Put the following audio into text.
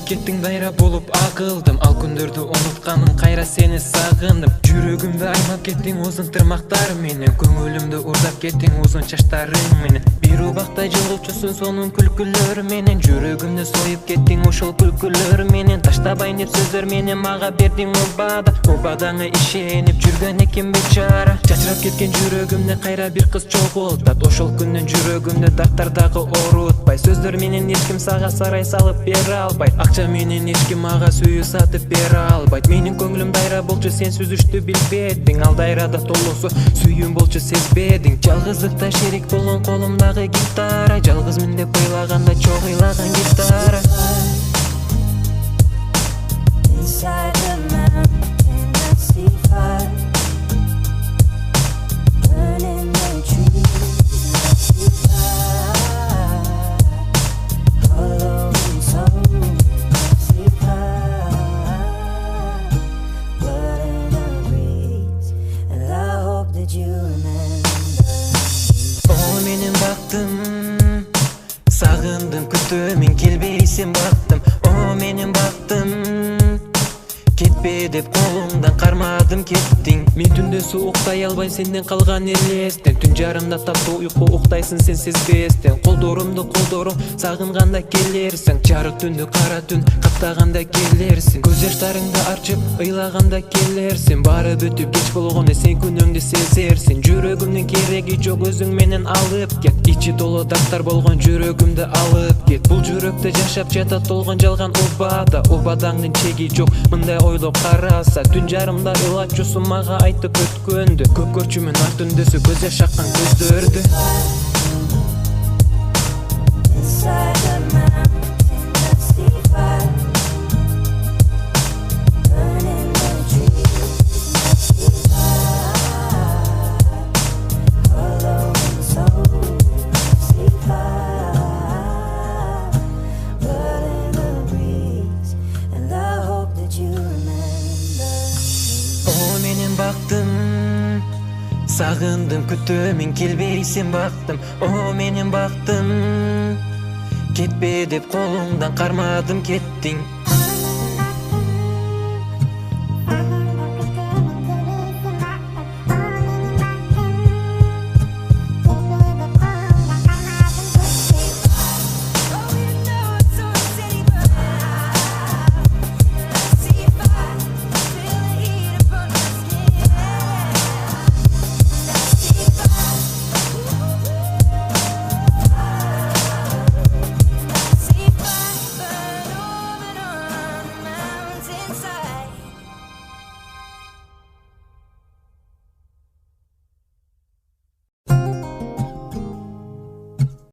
кеттиң дайра болуп акылдым, ал күндөрдү унутканым, кайра сени сагындым. Жүрөгүмдү аймап кеттиң узун тырмактар менен, көңүлүмдү уурдап кеттиң узун чачтарың менен. Бир убакта жылуучусун сонун күлкүлөр менен, жүрөгүмдү союп кеттиң ошол күлкүлөр менен. Таштабайм деп сөздөр менен мага бердиң убадаңа ишенип жүргөн экем бечара. Чачырап кеткен жүрөгүмдө кайра бир кыз чогултат, ошол күндөн жүрөгүмдө дактар дагы оорутпай. Сөздөр менен эч ким сага сарай салып бере албайт, акча менен эч ким мага сүйүү сатып бере албайт. Менин көңүлүм дайра болчу, сен сүзүштү билбедиң, ал дайрада толосо сүйүүм болчу, сезбедиң. Жалгыздыкта шерик болгон колумдагы гитара, жалгызмын деп ыйлаганда чок ыйлаган гитара. Inside the mountain I see fire, burning the trees I see fire, hollow and soul I see fire, blood in the breeze, and I hope that you remember. О менин бактым, сагындым, күтөмүн келбейсиң бактым. О менин бактым, кетпе деп колуңдан кармадым, кеттиң. Мен түндө ууктай албайм сенден калган элестен, түн жарымда таптуу уйку уктайсың сен сезбестен. Колдорумду колдоруң сагынганда келерсиң, жарык түндү кара түн каптаганда келерсиң. Көз жаштарыңды арчып ыйлаганда келерсиң, баары бүтүп кеч болгондо сен күнөөңдү сезерсиң. Жүрөгүмдүн кереги жок, өзүң менен алып кет, ичи толо дактар болгон жүрөгүмдү алып кет. Бул жүрөктө жашап жатат толгон жалган убадаңдын чеги жок, мындай ойлоп караса. Түн жарымда ылачусун мага айтып өткөндү, көп көрчүмүн ар түндөсү көз жаш аккан көздөрдү. Inside the mountain I see fire, burning the trees I see fire, hollow and soul I see fire, blood in the breeze, and I hope that you remember. О менин бактым, сагындым, күтөмүн келбейсиң бактым. О менин бактым, кетпе деп колуңдан кармадым, кеттиң.